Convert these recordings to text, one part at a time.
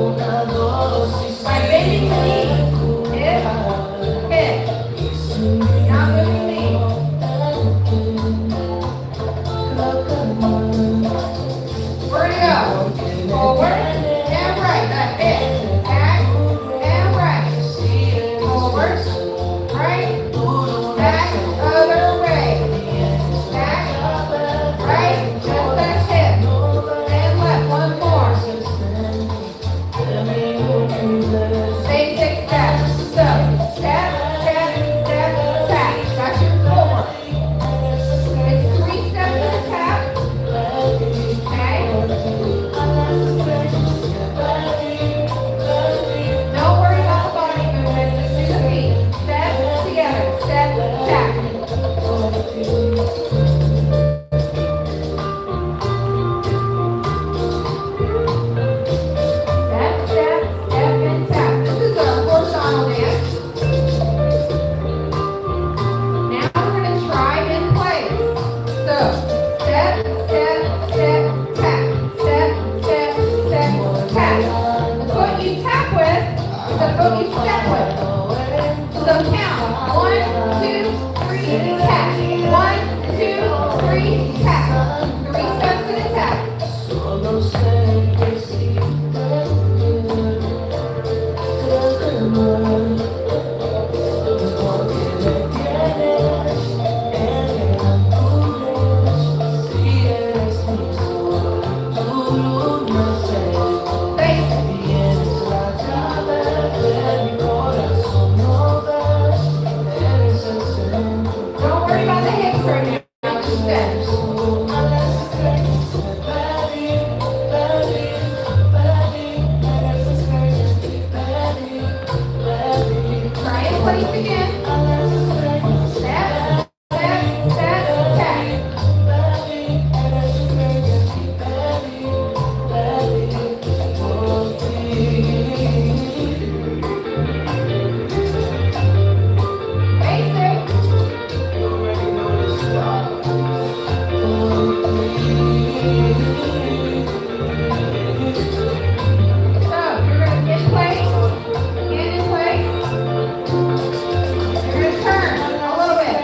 By bending the knee, hip, hip. Not moving knees. We're gonna go forward and right. That's it. Back and right. Forward, right, back, other way. Back, right, just that hip. And left, one more. Basic steps. So, step, step, step, tap. That's your footwork. It's 3 steps at a tap. Okay? Don't worry about the body movement, just do the feet. Step together, step, tap. Step, step, step, and tap. This is our horizontal dance. Now we're going to try in place. So, step, step, step, tap. Step, step, step, tap. The foot you tap with is the foot you step with. So count. 1, 2, 3, tap. 1, 2, 3, tap. 3 steps in a tap. Basic. Don't worry about the hips right now. Just steps. Try in place again. Step, step, step, tap. Basic. So, you're going to get in place, get in place. You're going to turn a little bit.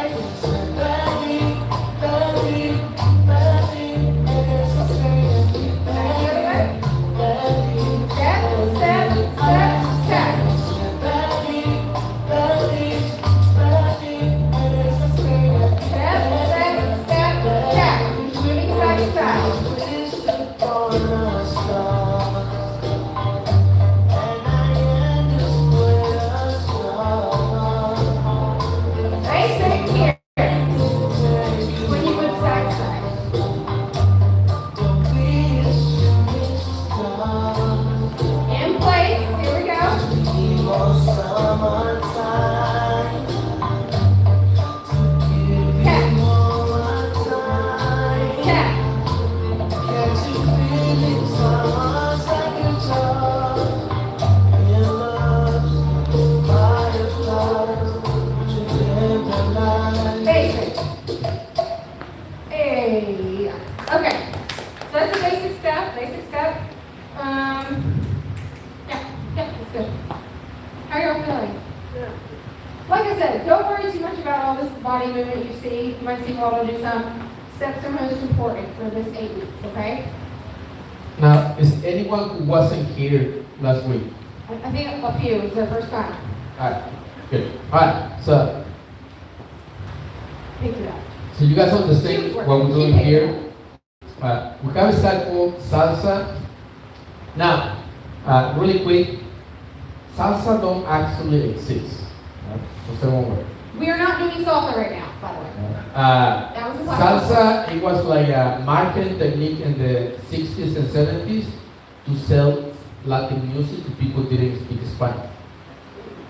Back the other way. Step, step, step, tap. Step, step, step, tap. Moving side to side. Basic here. When you move side to side. In place. Here we go. Tap. Tap. Basic. Hey. Okay. So that's the basic step. Basic step. Yeah, that's good. How are y'all feeling? Like I said, don't worry too much about all this body movement you see. You might see Waldo do some. Steps are most important for this 8 weeks, okay? Now, is anyone who wasn't here last week? I think a few. It's their first time. Alright, good. Alright, so Pick it up. you guys understand what we're doing here? We have a style called salsa. Now, really quick, salsa don't actually exist. Just say one word. We are not doing salsa right now, by the way. That was a class. Salsa, it was like a marketing technique in the 60s and 70s to sell Latin music to people who didn't speak Spanish.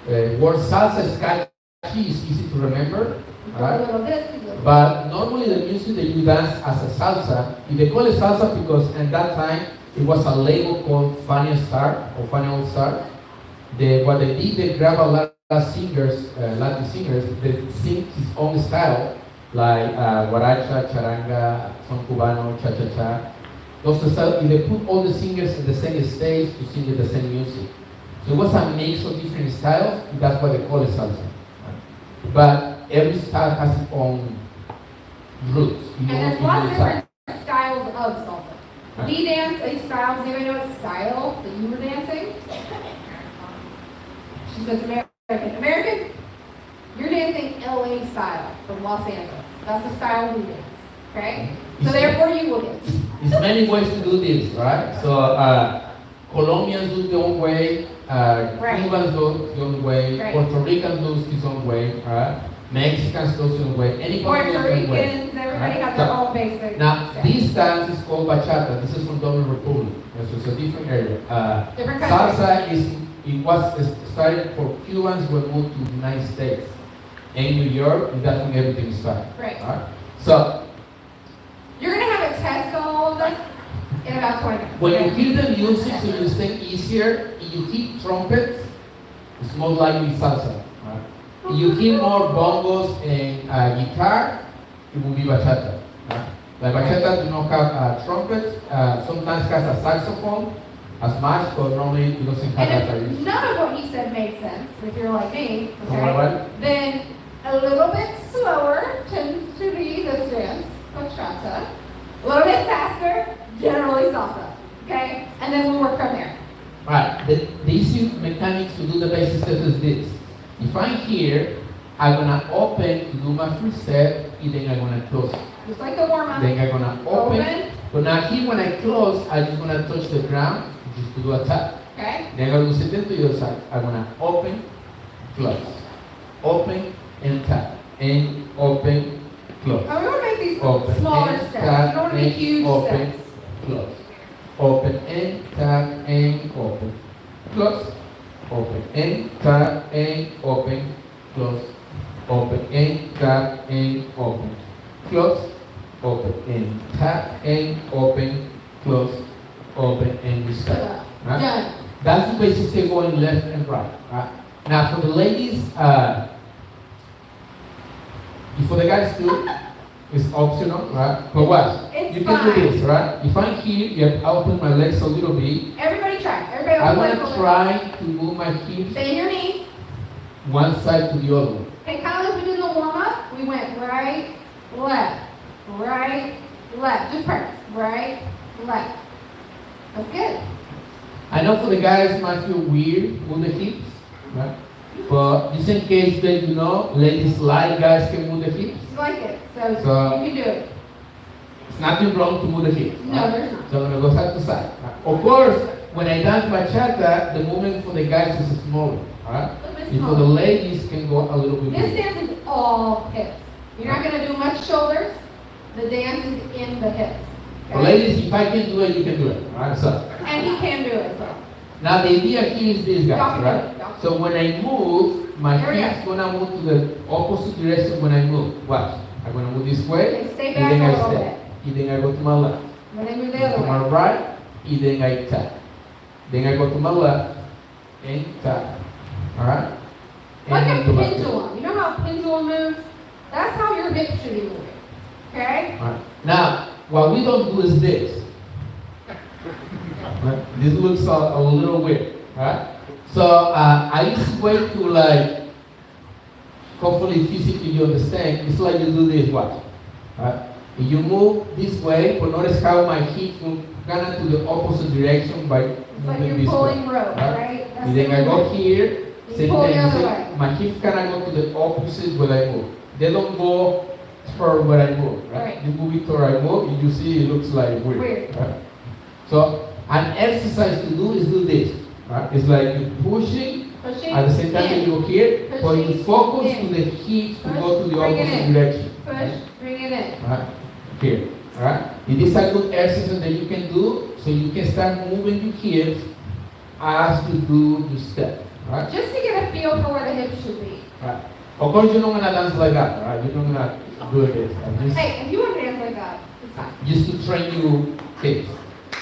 Word salsa is catchy, it's easy to remember. Right? But normally the music that you dance as a salsa, they call it salsa because at that time it was a label called Funny Star or Funny Old Star. What they did, they grab a lot of singers, Latin singers, that sing his own style, like guaracha, charanga, son cubano, cha-cha-cha. They put all the singers in the same stage to sing the same music. So it was a mix of different styles, and that's why they call it salsa. But every style has its own roots. And there's lots of different styles of salsa. We dance a style. Does anybody know what style that you were dancing? She says American. American? You're dancing LA style from Los Angeles. That's the style we dance. Okay? So therefore you will dance. There's many ways to do this, right? So Colombians do their own way, Cubans do their own way, Puerto Ricans do his own way, right? Mexicans do their own way. Any country Puerto does their way. Ricans, everybody has their own basic. Now, step. this dance is called bachata. This is from Dominican Republic. So it's a different area. Different country. Salsa it was started for Cubans who moved to the United States and New York, and that's when everything started. Right. So You're going to have a test on all of this in about 20 minutes. when okay? you hear the music, so you sing easier. If you hear trumpets, it's more likely salsa. If you hear more bongos and guitar, it will be bachata. Like bachata do not have trumpets. Sometimes has a saxophone as much, but normally it doesn't have that. And if none of what you said made sense, if you're like me, What? okay, then a little bit slower tends to be this dance, bachata. A little bit faster, generally salsa. Okay? And then we'll work from there. Right. The easy mechanics to do the basic steps is this. If I'm here, I'm gonna open to do my first step, and then I'm gonna close. Just like the warm-up. Then I'm gonna open. But now here when I close, I'm just gonna touch the ground just to do a tap. Okay? Then I'm gonna do it to the other side. I'm gonna open, close, open, and tap, and open, close. Now we want to make these Open smaller and steps. tap, You don't want to be and huge open, steps. close. Open and tap and open, close. Open and tap and open, close. Open and tap and open, close. Open and tap and open, close. Open and restart. Right? Done. That's the basic step going left and right. Right? Now for the ladies, for the guys too, it's optional, right? But watch, It's you can do fine. this, right? If I'm here, you have to open my legs a little bit. Everybody try. Everybody I open want legs a to little try to move my hips bit. Bend your knees. one side to the other one. Okay, kind of like we did in the warm-up. We went right, left, right, left. Just practice. Right, left. That's good. I know for the guys it might feel weird with the hips, right? But just in case that you know, ladies like guys can move the hips. You like it. So So- you can do it. It's nothing wrong to move the hips. No, right? there's not. So I'm gonna go side to side. Right? Of course, when I dance bachata, the movement for the guys is smaller, right? A little bit And for the smaller. ladies can go a little bit This bigger. dance is all hips. You're not going to do much shoulders. The dance is in the hips. For ladies, if I can do it, you can do it, right? So And he can do it. So. now the idea here is this, Y'all guys, can do right? it. Y'all can So when I move, my There we hips gonna move to the opposite direction when I move. Watch. I'm gonna move this way, Okay, stay and back then a I little step. And then I go to my left. When they move the To other my way. right, and then I tap. Then I go to my left, and tap. Alright? Like a to my left. pendulum. You know how a pendulum moves? That's how your hips should be moving. Okay? Alright. Now, what we don't do is this. Right? This looks a little weird, right? So I use way to like, hopefully physically you understand. It's like you do this, watch. Right? If you move this way, but notice how my hips move kind of to the opposite direction by It's like moving you're this pulling way. rope, right? right? That's And then I go here, You same pull the thing, other see, way. my hips kind of go to the opposite when I move. They don't go toward where I move, right? Right. You move it toward I move, and you see it looks like weird. Weird. Right? So an exercise to do is do this, right? It's like you're pushing, Pushing at the same time that in. you're here, but you Pushing focus in. to the hips to Push, go to the bring it opposite in. direction. Push, bring it in. Right? Here. Alright? It is a good exercise that you can do so you can start moving your hips as you do your step. Right? Just to get a feel for where the hips should be. Right. Of course you're not gonna dance like that, right? You're not gonna do this. Just, Hey, if you want to dance like that, it's fine. just to train your hips.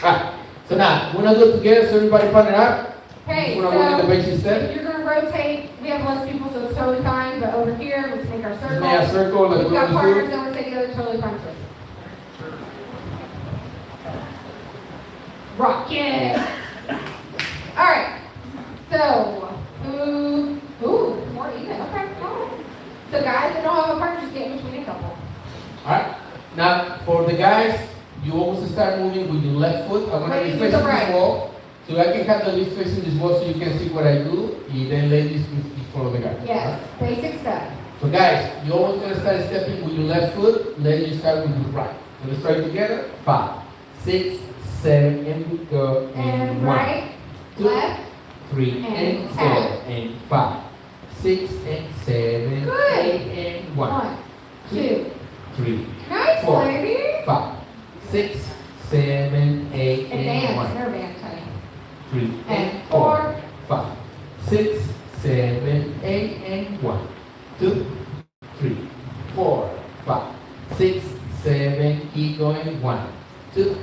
Right. So now, we're gonna do it together so everybody partner up. Okay, We're gonna work the basic so step. if you're going to rotate, we have less people, so it's totally fine. But over here, let's make our Just circle. make a circle like We've we got always partners, do. and we're taking together, totally fine too. Rock it. All right. So, more even. Okay. All right. So guys that don't have a partner, just get in between a couple. Alright? Now, for the guys, you always start moving with your left foot. I'm gonna be Ladies, facing right. this wall. So I can have the leaves facing this wall so you can see what I do. And then ladies, you follow the guys. Yes. Basic step. So guys, you're always gonna start stepping with your left foot. Ladies, you start with your right. So let's try it together. 5, 6, 7, and we go. And one, right, 2, left, 3, and 4, and 5, 6, and 7, Good. 8, and 1, 1, 2. 3, Nice, 4, ladies. 5, 6, 7, 8, and Advance. 1, They're advanced, honey. 3, And and 4, 5, 6, 7, 8, and 1, 2, 3, 4, 5, 6, 7, keep going. 1, 2,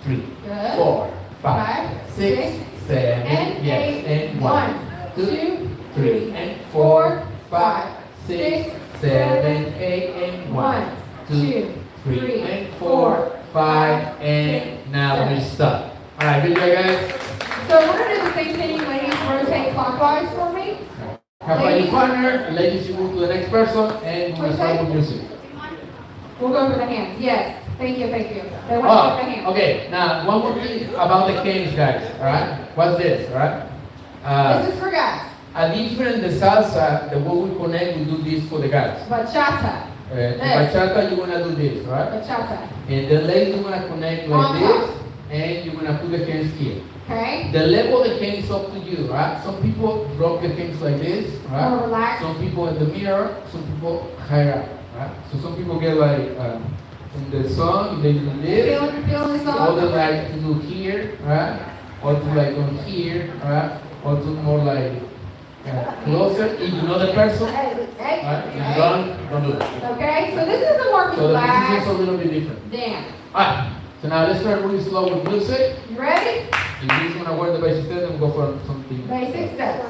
3, Good. 4, 5, 5, 6, 7, and yes, 8. and 1, 1, 2, 2, 3, and 4, 5, 6, 7, 8, and 1, 2, 3, and 4, 5, and now we stop. Alright, good job, guys. So we're going to do the same thing, ladies. Rotate clockwise for me. Have fun your partner, ladies, you move to the next person, and we'll start with music. We'll go for the hands. Yes. Thank you, thank you. They want Oh, the hands. okay, now one more thing about the canes, guys, alright? What's this, alright? This is for guys. A different the salsa, the way we connect, we do this for the guys. Bachata. In bachata, you're gonna do this, right? Bachata. And the legs, you're gonna connect like On this, top. and you're gonna put the hands here. Okay. The level of the hands up to you, right? Some people drop the hands like this, right? More relaxed. Some people in the mirror, some people higher up, right? So some people get like, in the song, they do this. Feeling this Or song? they like to do here, right? Or to like on here, right? Or to more like closer. If you know the person, Hey, hey, right? If you hey. don't do that. Okay, so this is a more So this is relaxed just a little bit different. dance. Alright, so now let's start really slow with music. You ready? If you just want to work the basic steps, then go for something. Basic steps.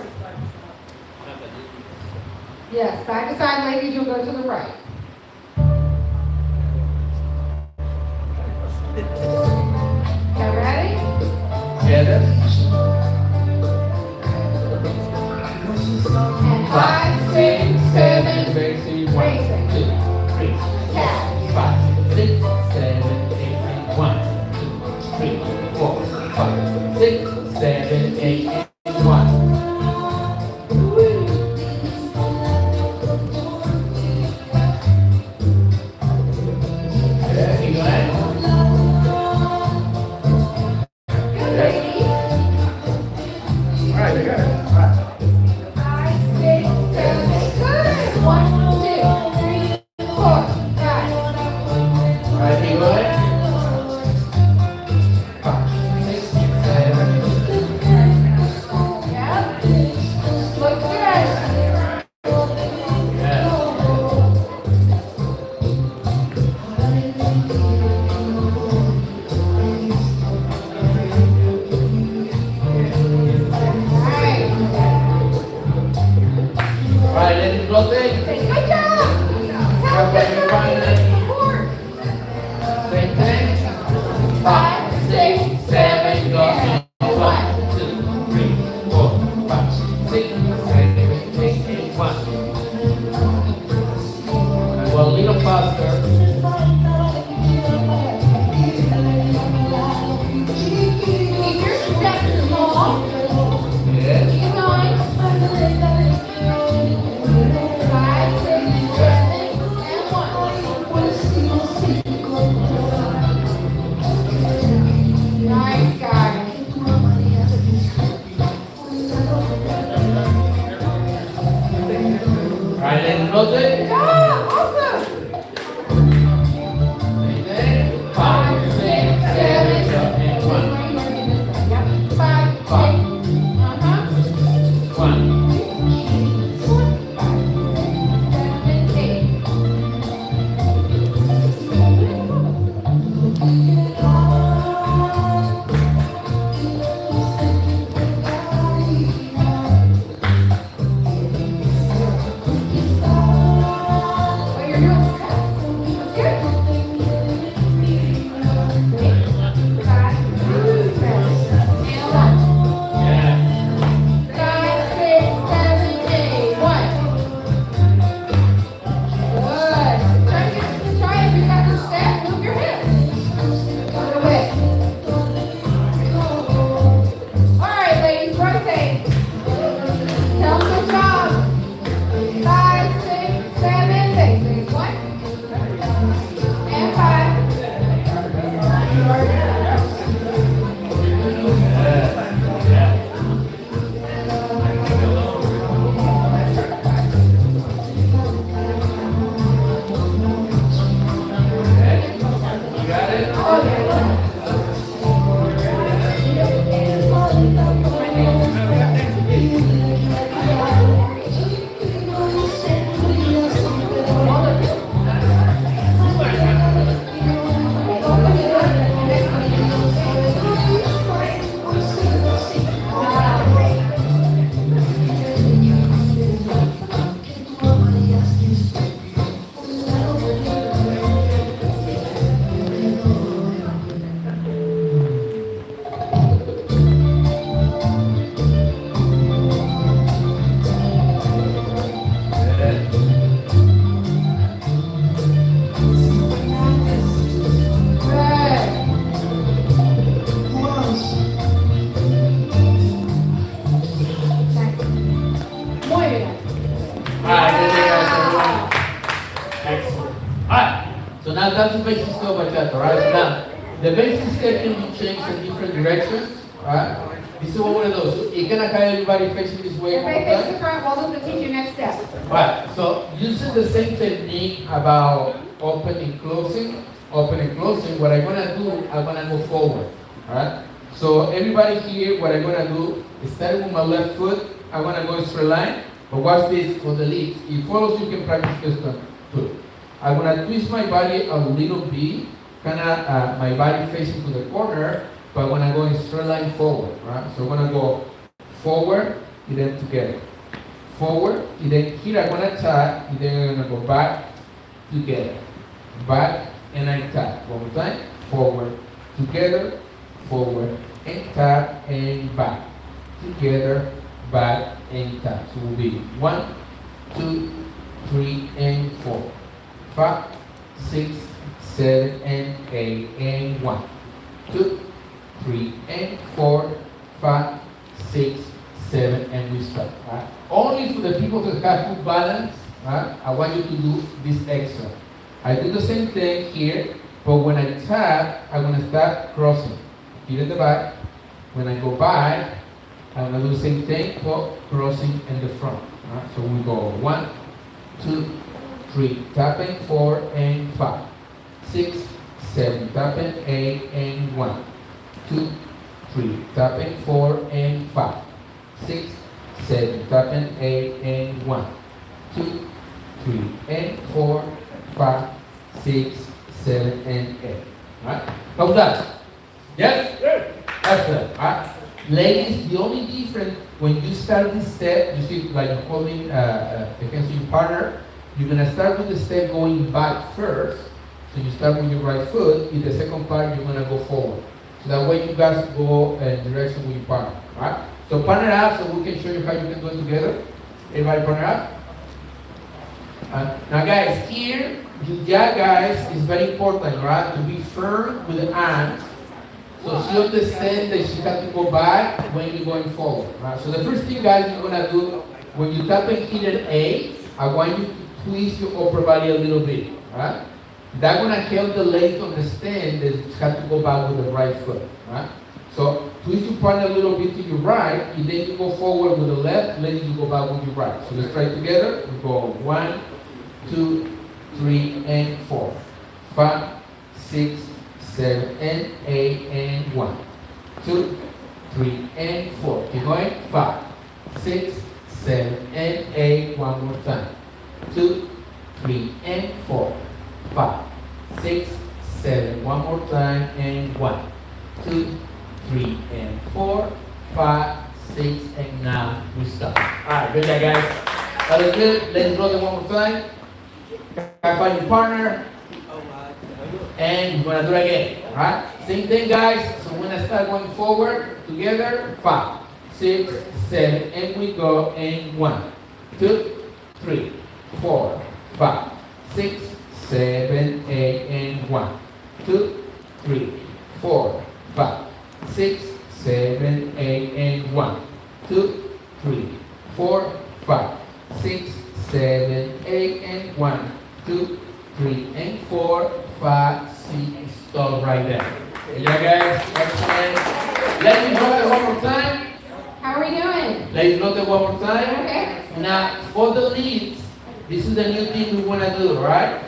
Yes, side to side, ladies, you'll go to the right. Okay, ready? Together. And 5, 6, 7, Basic. 1, 2, 3, tap. 5, 6, 7, 8, 1, 2, 3, 4, 5, 6, 7, 8, 1. Yeah, you got it? Good, ladies. Alright, you got it. Alright. 5, 6, 7, good. 1, 2, 3, 4, 5. Alright, you got it? 5, 6, 7. Yep. Looks good. Yeah. Alright. Alright, let it rotate. Good job. Have fun your partner. Support. Same thing. 5, 6, 7, go. 1, 2, 3, 4, 5, 6, 7, 8, 1. And go a little faster. Keep your steps small. Yes. Keep going. 5, 6, 7, and 1. Nice, guys. Alright, let it rotate. Good job. Awesome. Same thing. 5, 6, 7, go. And 1. Yep. 5, 6. 1. 7, 8. Now that's the basic step of bachata, right? Now, the basic step can be changed in different directions, right? This is one of those. So you cannot have everybody facing this way. Everybody face the front. Waldo's going to teach you next step. Right. So using the same technique about open and closing, what I'm gonna do, I'm gonna go forward. Alright? So everybody here, what I'm gonna do is starting with my left foot, I'm gonna go in straight line, but watch this for the leads. If follows, you can practice this one too. I'm gonna twist my body a little bit, kinda my body facing to the corner, but I'm gonna go in straight line forward. Right? So I'm gonna go forward and then together. Forward, and then here I'm gonna tap, and then I'm gonna go back, together. Back, and I tap. One more time. Forward, together, forward, and tap, and back. Together, back, and tap. So it will be 1, 2, 3, and 4. 5, 6, 7, and 8, and 1, 2, 3, and 4, 5, 6, 7, and we stop. Right? Only for the people that have good balance, right? I want you to do this extra. I do the same thing here, but when I tap, I'm going to start crossing. Here in the back. When I go back, I'm going to do the same thing, but crossing in the front. Right? So we go 1, 2, 3, tapping 4 and 5, 6, 7, tapping 8 and 1, 2, 3, tapping 4 and 5, 6, 7, tapping 8 and 1, 2, 3, and 4, 5, 6, 7, and 8. Right? How's that? Yes? Good. Excellent. Right? Ladies, the only difference when you start this step, you see like holding the hands of your partner, you're going to start with the step going back first. So you start with your right foot. In the second part, you're going to go forward. So that way you guys go in direction with your partner. Right? So partner up so we can show you how you can do it together. Everybody partner up. Now guys, here, yeah guys, is very important, right? To be firm with the arms. So she understands that she has to go back when you're going forward, right? So the first thing guys you're gonna do, when you tap and hit an A, I want you to twist your upper body a little bit, right? That's gonna help the lady to understand that she has to go back with the right foot, right? So twist your partner a little bit to your right, and then you go forward with the left, then you go back with your right. So let's try it together. We go 1, 2, 3, and 4, 5, 6, 7, and 8, and 1, 2, 3, and 4. Keep going. 5, 6, 7, and 8. One more time. 2, 3, and 4, 5, 6, 7. One more time. And 1, 2, 3, and 4, 5, 6, and now we stop. Alright, good job guys. That is good. Let's roll it one more time. Find your partner. And we're gonna do it again. Alright? Same thing guys. So we're gonna start going forward together. 5, 6, 7, and we go in 1, 2, 3, 4, 5, 6, 7, 8, and 1, 2, 3, 4, 5, 6, 7, 8, and 1, 2, 3, 4, 5, 6, 7, 8, and 1, 2, 3, and 4, 5, 6, stop right there. Yeah, guys, excellent. Let me drop it one more time. How are we doing? Let's drop it one more time. Okay. Now, for the leads, this is the new thing we want to do, right?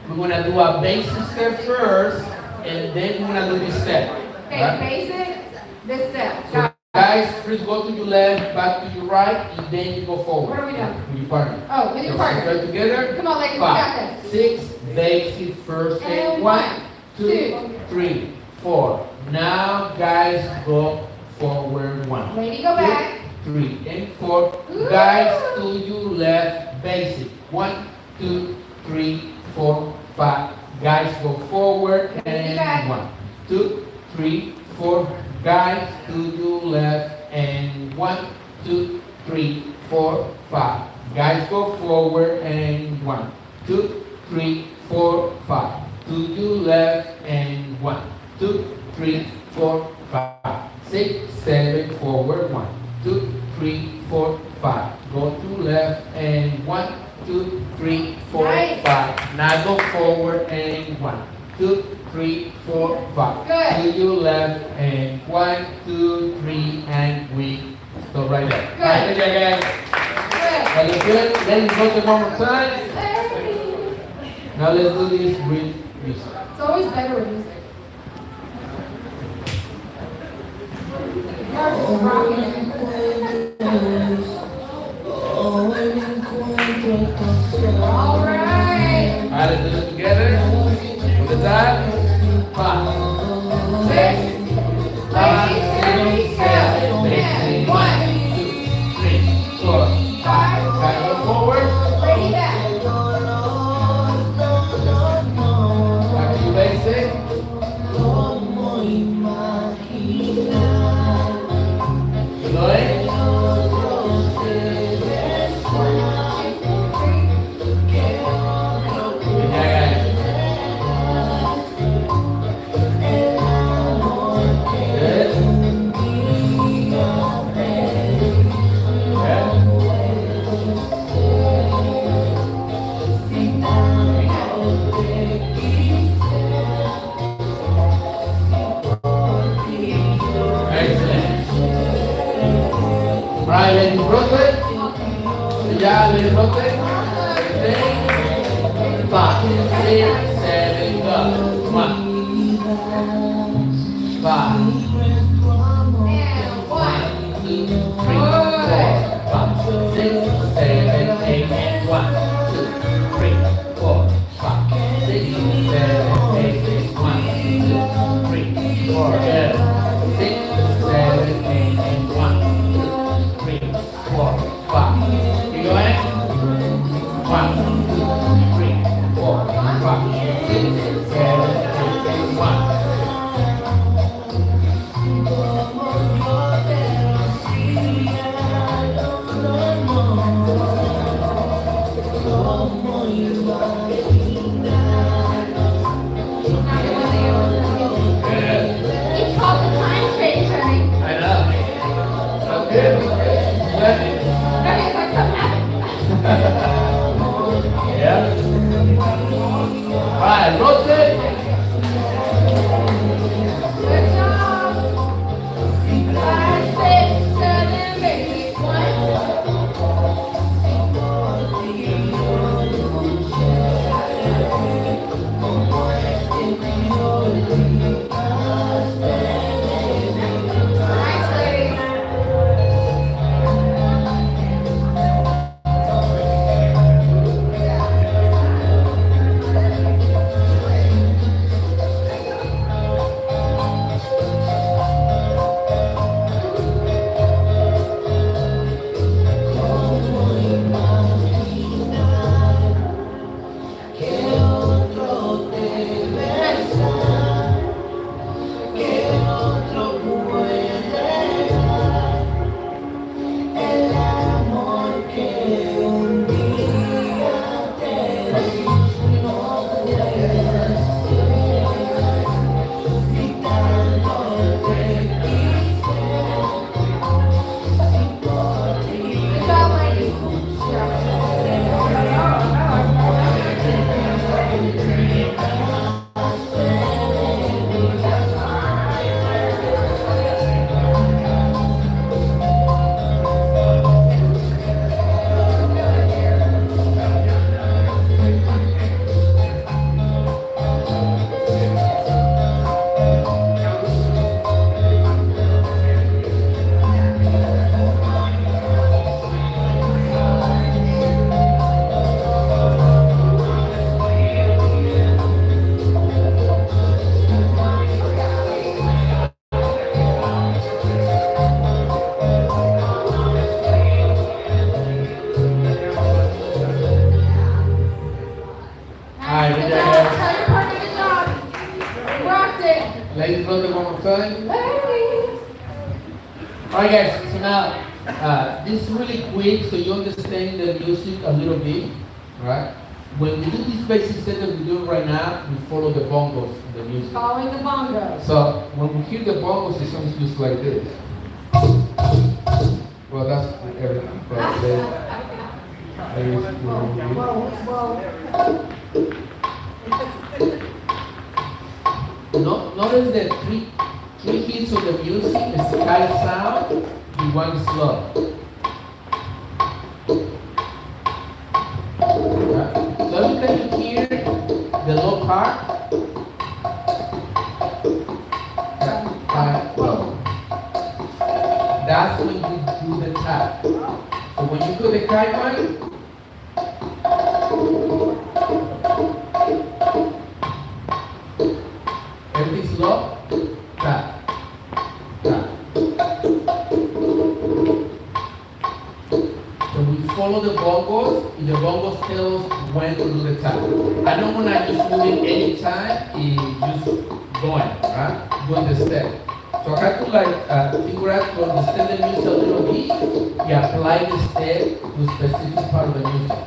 We're going to do a basic step first, and then we're going to do this step. Okay, right? basic, this step. So, guys, first go to your left, back to your right, and then you go forward. What are we doing? With your partner. Oh, with your So partner. start together. Come on, ladies, we got 5, this. 6, basic first, And and 1, 1, 2, 2, 3, 4. Now, guys, go forward 1. Lady, go back. 3 and 4. Ooh. Guys, to your left, basic. 1, 2, 3, 4, 5. Guys, go forward and back. 1, 2, 3, 4. Guys, to your left and 1, 2, 3, 4, 5. Guys, go forward and 1, 2, 3, 4, 5. To your left and 1, 2, 3, 4, 5. 6, 7, forward 1, 2, 3, 4, 5. Go to left and 1, 2, 3, 4, Nice. 5. Now go forward and 1, 2, 3, 4, 5. Good. To your left and 1, 2, 3, and we stop right there. Good. Alright, good, guys. Good. Are you good? Let's go to one more time. Hey. Now let's do this with music. It's always better with music. You're just rocking it. All right. Alright, let's do it together. On the top. 5, 6, Ladies, here we go. And 1, 3, 4, 5, Alright, go forward. ready back. Back to your basic. Lloyd. Right, let me rotate. Yeah, let me rotate. 5, 6, 7, go. 1, 5, And 1, 2, 3, 4, 5, 6, 7, 8, and 1, 2, 3, 4, 5, 6, 7, 8, 1, 2, 3, 4, 6, 7, 8, and 1, 2, 3, 4, 5. You going? 1, 2, 3, 4, 5, 6, 7, 8, and 1. it's called the time changer. I know. That's good. Let me. Okay, it's like something happened. Yeah. Alright, rotate. Good job. 5, 6, 7, baby. 1. Nice, ladies. Good job, ladies. Alright, Good good job. job. Tell your partner good job. You rocked it. Ladies, rotate one more time. Ladies. Alright, guys. So now, this is really quick, so you understand the music a little bit, right? When we do this basic set that we're doing right now, we follow the bongos in the music. Following the bongos. So when we hear the bongos, it sounds just like this. Well, that's everything. But there is, Whoa, whoa. Notice the three hits of the music, the sky sound, and one slow. So every time you hear the low part, that's when you do the tap. So when you do the high one, everything's low, tap, tap. So we follow the bongos, and the bongos tell us when to do the tap. I don't want to just moving anytime, it's just going, right? Doing the step. So I have to figure out to understand the music a little bit and apply the step to a specific part of the music.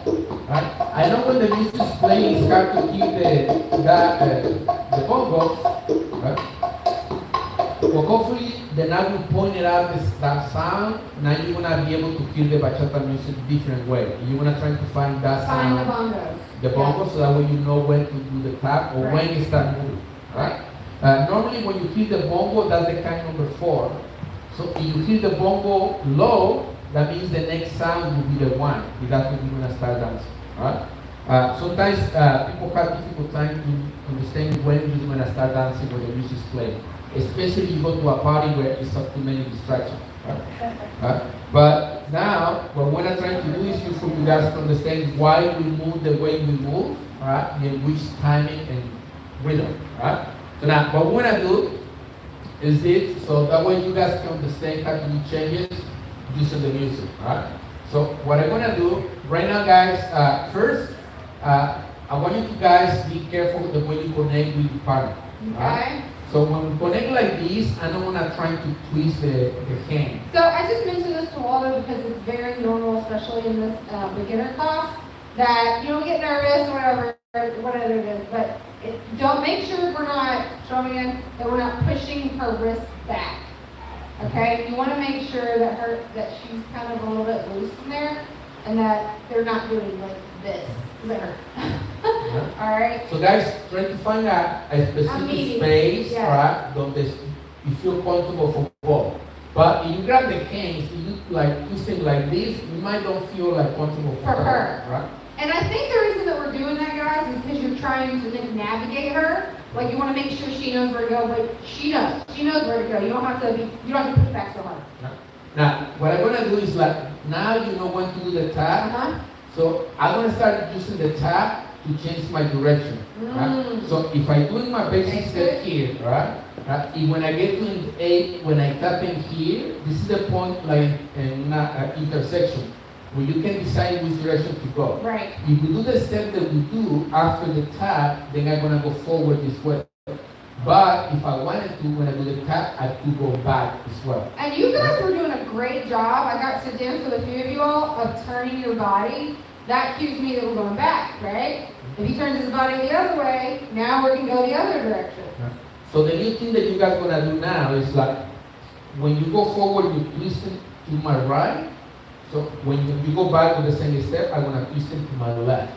Right? I know when the music is playing, it's hard to hear the bongo. Right? Well, hopefully, then I will point it out that sound. Now you're gonna be able to hear the bachata music different way. You're gonna try to find that sound. Find the bongos. The bongos, so that way you know when to do the tap or when it starts moving. Right? Normally when you hear the bongo, that's the kind number 4. So if you hear the bongo low, that means the next sound will be the 1. That's when you're going to start dancing. Right? Sometimes people have difficult time to understand when you're going to start dancing when the music is playing. Especially if you go to a party where it's not too many distractions. Right? But now, what we're trying to do is for you guys to understand why we move the way we move, right? And which timing and rhythm. Right? So now, what we want to do is this, so that way you guys can understand how to do changes using the music, right? So what I'm going to do right now, guys, first, I want you to guys be careful the way you connect with your partner. Okay. Right? So when we connect like this, I don't want to try to twist the hand. So I just mentioned this to Waldo because it's very normal, especially in this beginner class, that you don't get nervous or whatever it is, but don't make sure we're not showing in that we're not pushing her wrist back. Okay, you want to make sure that she's kind of a little bit loose in there, and that they're not doing like this. Does that hurt? All right. So guys, try to find a specific space, yes. right, donde you feel comfortable for both. But if you grab the hands, you do like twisting like this, you might don't feel like comfortable for her, right? And I think the reason that we're doing that, guys, is because you're trying to navigate her. Like you want to make sure she knows where to go, but she knows. She knows where to go. You don't have to push back so hard. Now, what I'm gonna do is like now you know when to do the tap. So I'm gonna start using the tap to change my direction. Right? So if I do my basic step here, right? If when I get to an 8, when I tap in here, this is the point like in an intersection where you can decide which direction to go. Right. If we do the step that we do after the tap, then I'm gonna go forward this way. But if I wanted to, when I do the tap, I could go back as well. And you guys were doing a great job. I got to dance with a few of you all of turning your body. That cues me that we're going back, right? If he turns his body the other way, now we can go the other direction. So the new thing that you guys are gonna do now is like, when you go forward, you twist it to my right. So when you go back with the same step, I'm gonna twist it to my left.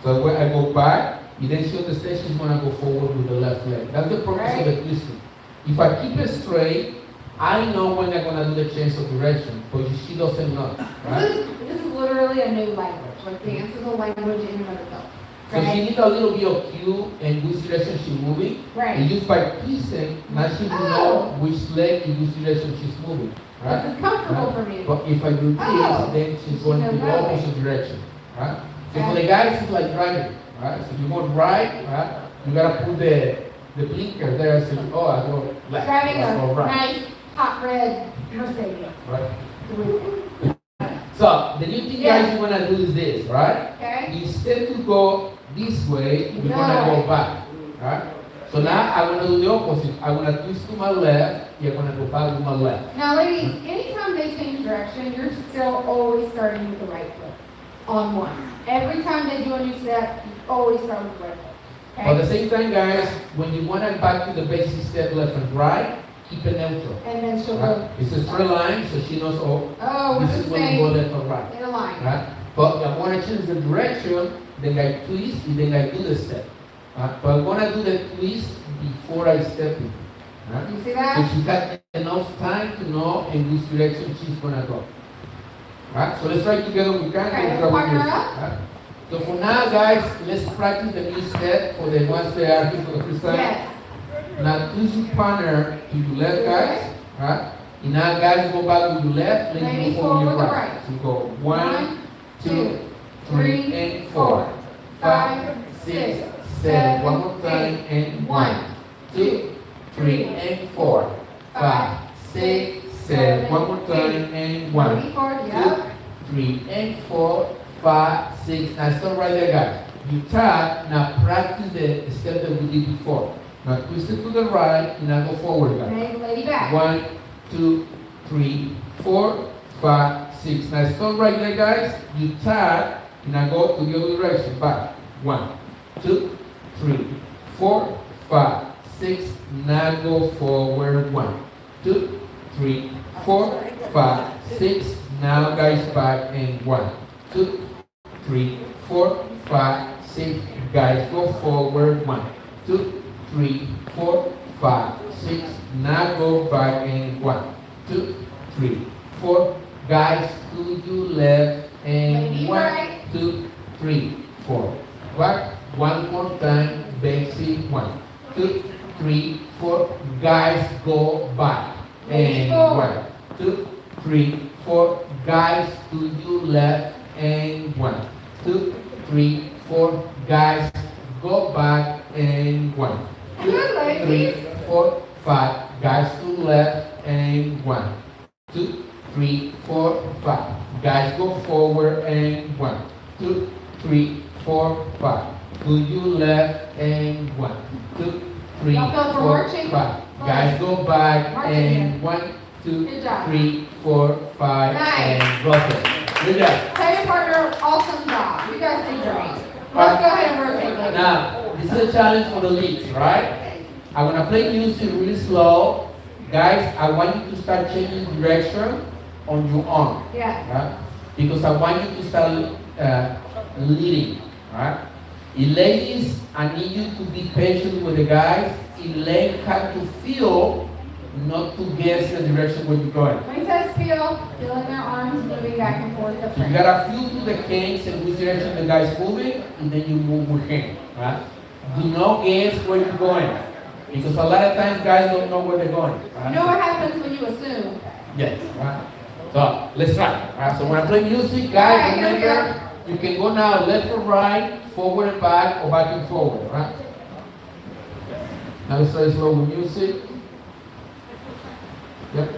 So when I go back, you then she understands she's gonna go forward with the left leg. That's the purpose of the twisting. If I keep it straight, I know when I'm gonna do the change of direction, but she doesn't know. Right? This is literally a new language. Like dance is a language in and of itself. So she needs a little bit of cue and which direction she's moving. Right. And just by twisting, now she will know which leg and which direction she's moving. Right? This is comfortable for me. But if I do this, then she's going to the opposite direction. Right? So for the guys, it's like driving. Right? So you go right? You gotta put the blinker there. So I go left. Driving I go a right. nice hot red Mercedes. Right. So the new thing, guys, you wanna do is this, right? Okay. Instead to go this way, we're gonna go back. Right? So now I'm gonna do the opposite. I'm gonna twist to my left. I'm gonna go back to my left. Now, ladies, anytime they change direction, you're still always starting with the right foot on one. Every time they do a new step, you always start with the right foot. Okay? At the same time, guys, when you want to back to the basic step left and right, keep it neutral. And then she'll Right? go. It's a straight line, so she knows, Oh, this we're is just when you go saying left or right. in a line. Right? But I'm gonna change the direction, then I twist, and then I do the step. But I'm gonna do the twist before I step in. You see So that? she got enough time to know in which direction she's gonna go. So let's try together. We can. Okay, let's partner up. So for now, guys, let's practice the new step for the ones that are here for the first time. Yes. Now twist your partner to your left, guys. And now, guys, go back to your left. Then you go forward your right. So you go 1, 2, 3, and 4, 5, 6, 7. One more time, and 1, 2, 3, and 4, 5, 6, 7. One more time, and 1, 2, 3, and 4, 5, 6. Now stop right there, guys. You tap. Now practice the step that we did before. Now twist it to the right, and now go forward, guys. Okay, lady back. 1, 2, 3, 4, 5, 6. Now stop right there, guys. You tap, and now go to the other direction. Back. 1, 2, 3, 4, 5, 6. Now go forward. 1, 2, 3, 4, 5, 6. Now, guys, back and 1, 2, 3, 4, 5, 6. Guys, go forward. 1, 2, 3, 4, 5, 6. Now go back and 1, 2, 3, 4. Guys, to your left and 1, 2, 3, 4. Back. One more time. Basic. 1, 2, 3, 4. Guys, go back and 1, 2, 3, 4. Guys, to your left and 1, 2, 3, 4. Guys, go back and 1, 2, 3, 4, 5. Guys, to left and 1, 2, 3, 4, 5. Guys, go forward and 1, 2, 3, 4, 5. To your left and 1, 2, 3, 4, 5. Guys, go back and 1, 2, 3, 4, 5, and rotate. Good job. Tell your partner, awesome job. You guys did great. Let's go ahead and rotate. Now, this is a challenge for the leads, right? I'm gonna play music really slow. Guys, I want you to start changing direction on your own. Yes. Right? Because I want you to start leading. Right? Ladies, I need you to be patient with the guys. Learn how to feel, not to guess the direction where you're going. When he says feel in their arms moving back and forth. You gotta feel through the hands and which direction the guy's moving, and then you move with him. Right? Do not guess where you're going. Because a lot of times guys don't know where they're going. Right? You know what happens when you assume? Yes. Right? So let's try. Right? So when I play music, guys, remember you can go now left or right, forward and back, or back and forward. Right? Now let's start slow with music. Yep.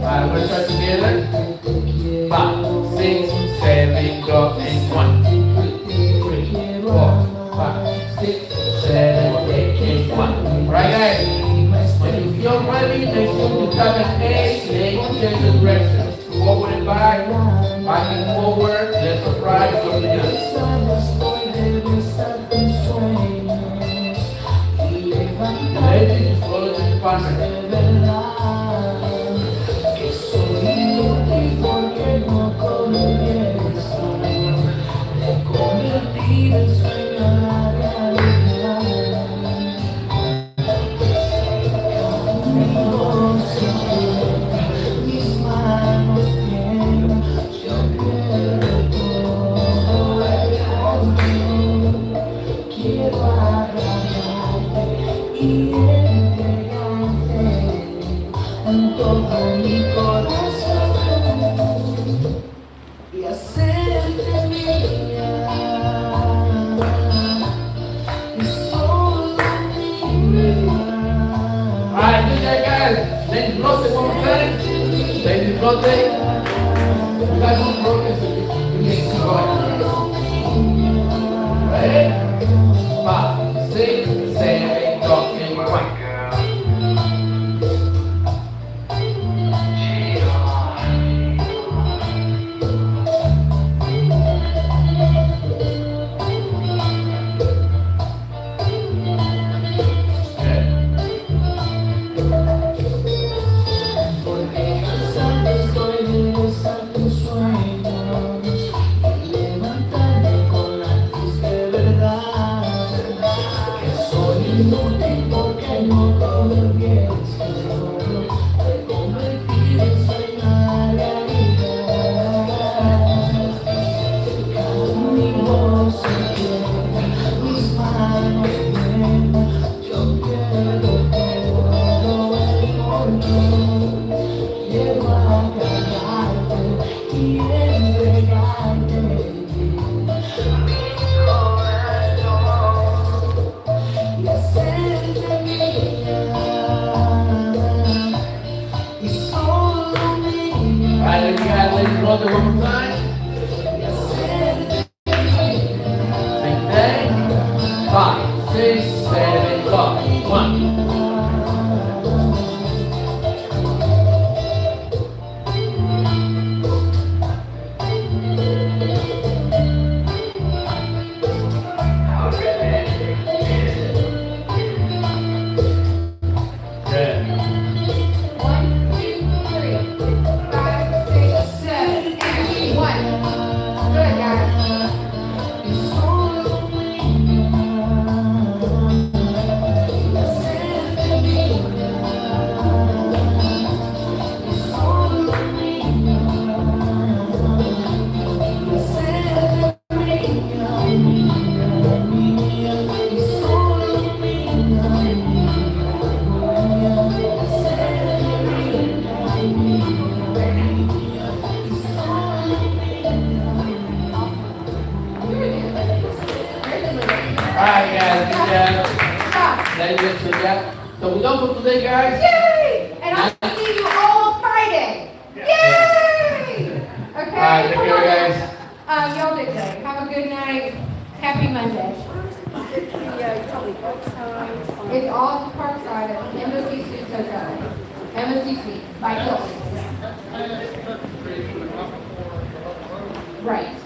Alright, let's try together. 5, 6, 7, go, and 1, 2, 3, 4, 5, 6, 7, 8, and 1. Alright, guys. When you feel ready, make sure you tap an A, then change the direction. Forward and back and forward, left or right, go together. Ladies, just follow the partner. So we're done for today, guys. Yay! And I'll see you all Friday. Yay! Okay. Take care, guys. Y'all did great. Have a good night. Happy Monday. It's all Parkside at the Embassy Suites Hotel. Embassy Suites by Hilton. Right.